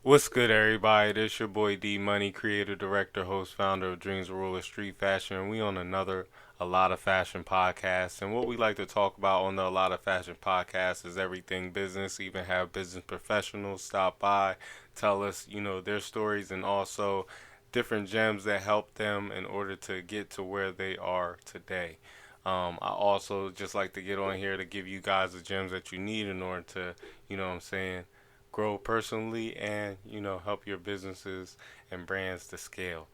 What's good, everybody? This your boy D Money, creator, director, host, founder of Dreams Ruler Street Fashion. And we on another A Lot of Fashion podcast. And what we like to talk about on the A Lot of Fashion podcast is everything business. Even have business professionals stop by, tell us, their stories, and also different gems that help them in order to get to where they are today. I also just like to get on here to give you guys the gems that you need in order to, what I'm saying, grow personally and help your businesses and brands to scale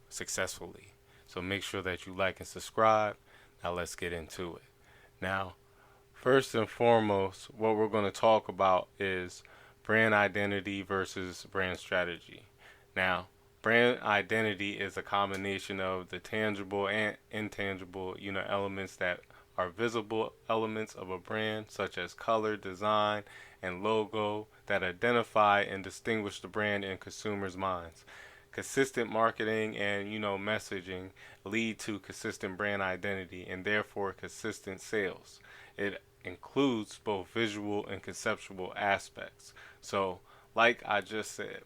successfully. So make sure that you like and subscribe. Now let's get into it. Now, first and foremost, what we're going to talk about is brand identity versus brand strategy. Now, brand identity is a combination of the tangible and intangible, elements that are visible elements of a brand, such as color, design, and logo that identify and distinguish the brand in consumers' minds. Consistent marketing and messaging lead to consistent brand identity and therefore consistent sales. It includes both visual and conceptual aspects. So, like I just said,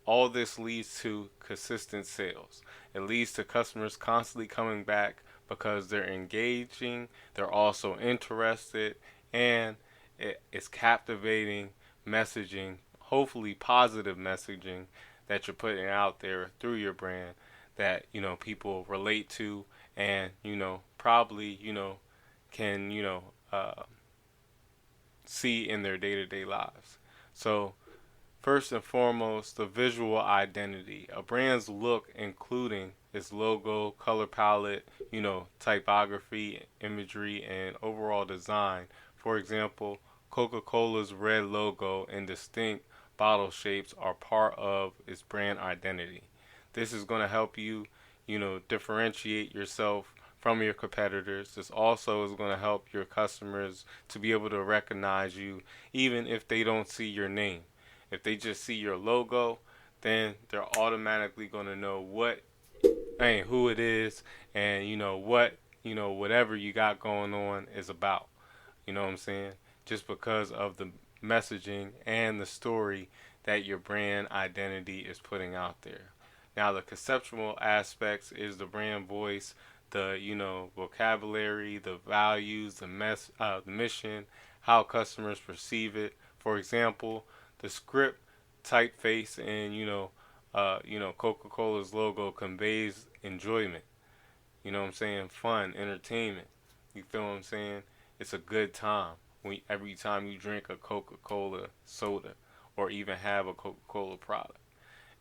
all this leads to consistent sales. It leads to customers constantly coming back because they're engaging, they're also interested, and it's captivating messaging, hopefully positive messaging that you're putting out there through your brand that people relate to and probably can see in their day-to-day lives. So first and foremost, the visual identity. A brand's look, including its logo, color palette, typography, imagery, and overall design. For example, Coca-Cola's red logo and distinct bottle shapes are part of its brand identity. This is going to help you, differentiate yourself from your competitors. This also is going to help your customers to be able to recognize you even if they don't see your name. If they just see your logo, then they're automatically going to know who it is, and whatever you got going on is about. You know what I'm saying? Just because of the messaging and the story that your brand identity is putting out there. Now, the conceptual aspects is the brand voice, the vocabulary, the values, the mission, how customers perceive it. For example, the script, typeface, and Coca-Cola's logo conveys enjoyment. You know what I'm saying? Fun, entertainment. You feel what I'm saying? It's a good time every time you drink a Coca-Cola soda or even have a Coca-Cola product.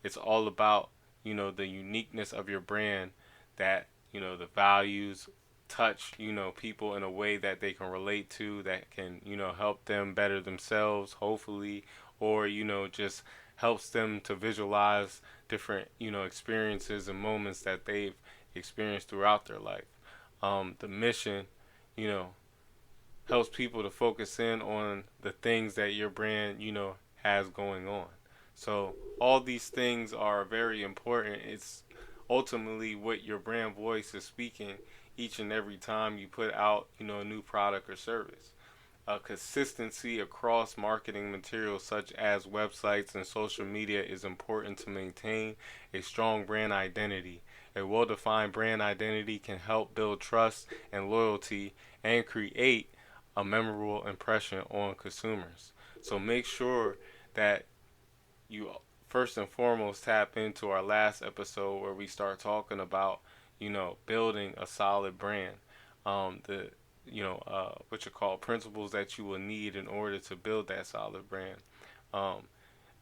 It's all about the uniqueness of your brand, that the values touch people in a way that they can relate to, that can help them better themselves, hopefully, or just helps them to visualize different experiences and moments that they've experienced throughout their life. The mission, you know, helps people to focus in on the things that your brand has going on. So all these things are very important. It's ultimately what your brand voice is speaking each and every time you put out a new product or service. Consistency across marketing materials such as websites and social media is important to maintain a strong brand identity. A well defined brand identity can help build trust and loyalty and create a memorable impression on consumers. So make sure that you first and foremost tap into our last episode where we start talking about building a solid brand. The what you call principles that you will need in order to build that solid brand. Um,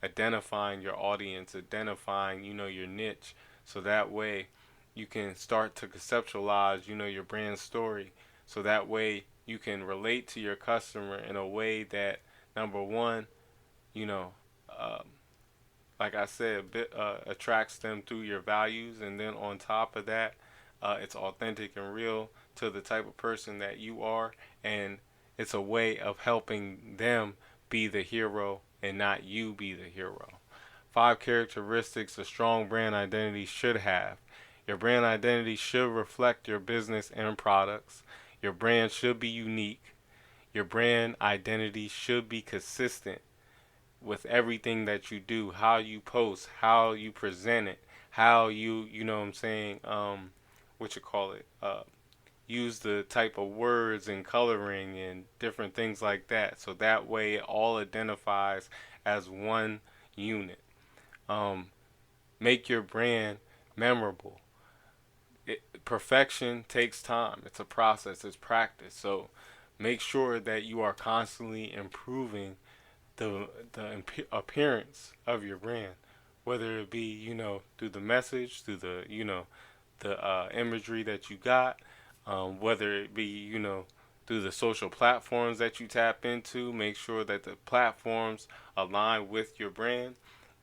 Identifying your audience, identifying your niche, so that way you can start to conceptualize your brand story. So that way you can relate to your customer in a way that, number one, you know, um, like I said, attracts them through your values, and then on top of that, it's authentic and real to the type of person that you are, and it's a way of helping them be the hero and not you be the hero. 5 characteristics a strong brand identity should have. Your brand identity should reflect your business and products. Your brand should be unique. Your brand identity should be consistent. with everything that you do, how you post, how you present it, how you know what I'm saying, what you call it, use the type of words and coloring and different things like that. So that way it all identifies as one unit. Um, make your brand memorable. Perfection takes time. It's a process. It's practice. So make sure that you are constantly improving the appearance of your brand, whether it be through the message, through the the imagery that you got, whether it be through the social platforms that you tap into. Make sure that the platforms align with your brand,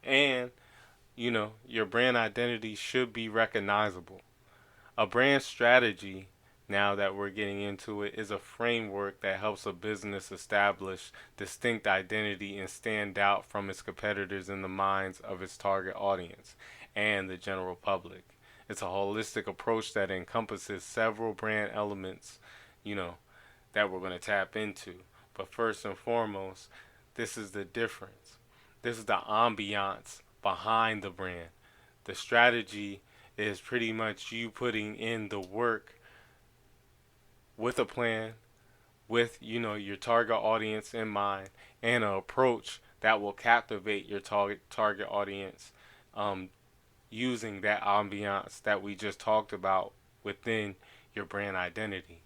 and your brand identity should be recognizable. A brand strategy, now that we're getting into it, is a framework that helps a business establish distinct identity and stand out from its competitors in the minds of its target audience and the general public. It's a holistic approach that encompasses several brand elements, you know, that we're going to tap into. But first and foremost, this is the difference. This is the ambiance behind the brand. The strategy is pretty much you putting in the work with a plan, with your target audience in mind, and an approach that will captivate your target audience, using that ambiance that we just talked about within your brand identity.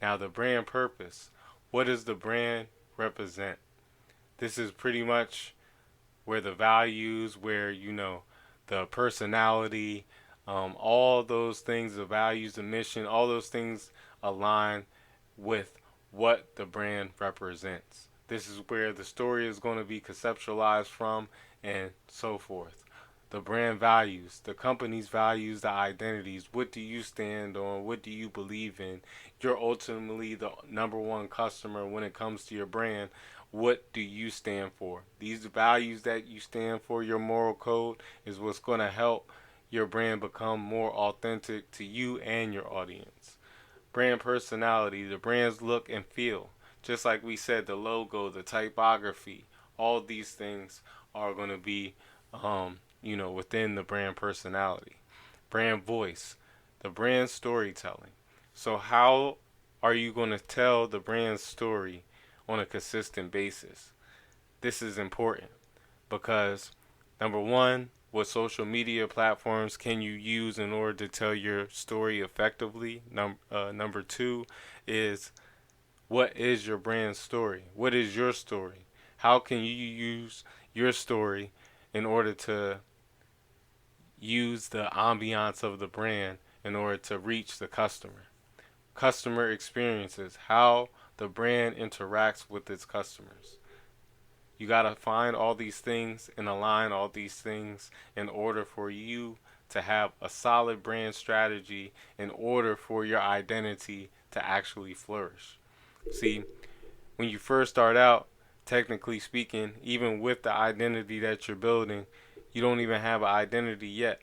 Now, the brand purpose. What does the brand represent? This is pretty much where the values, where the personality, all those things, the values, the mission, all those things align with what the brand represents. This is where the story is going to be conceptualized from, and so forth. The brand values, the company's values, the identities. What do you stand on? What do you believe in? You're ultimately the number one customer when it comes to your brand. What do you stand for? These values that you stand for, your moral code, is what's going to help your brand become more authentic to you and your audience. Brand personality, the brand's look and feel. Just like we said, the logo, the typography, all these things are going to be, within the brand personality. Brand voice, the brand storytelling. So how are you going to tell the brand story on a consistent basis? This is important because, number one, what social media platforms can you use in order to tell your story effectively? Number two is, what is your brand story? What is your story? How can you use your story in order to use the ambiance of the brand in order to reach the customer? Customer experiences, how the brand interacts with its customers. You got to find all these things and align all these things in order for you to have a solid brand strategy, in order for your identity to actually flourish. See, when you first start out, technically speaking, even with the identity that you're building, you don't even have an identity yet.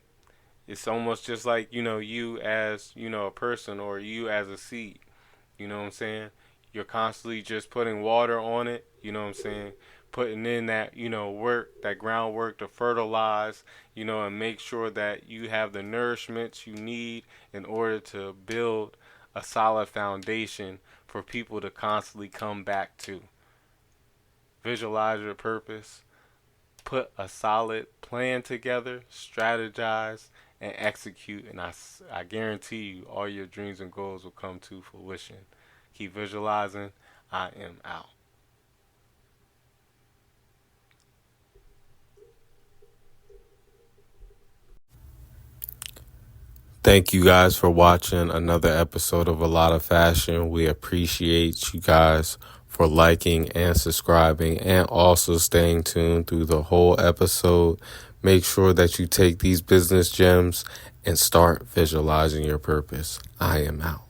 It's almost just like, you as, a person, or you as a seed. You know what I'm saying? You're constantly just putting water on it, you know what I'm saying? Putting in that, work, that groundwork to fertilize, and make sure that you have the nourishments you need in order to build a solid foundation for people to constantly come back to. Visualize your purpose, put a solid plan together, strategize, and execute, and I guarantee you all your dreams and goals will come to fruition. Keep visualizing. I am out. Thank you guys for watching another episode of A Lot of Fashion. We appreciate you guys for liking and subscribing, and also staying tuned through the whole episode. Make sure that you take these business gems and start visualizing your purpose. I am out.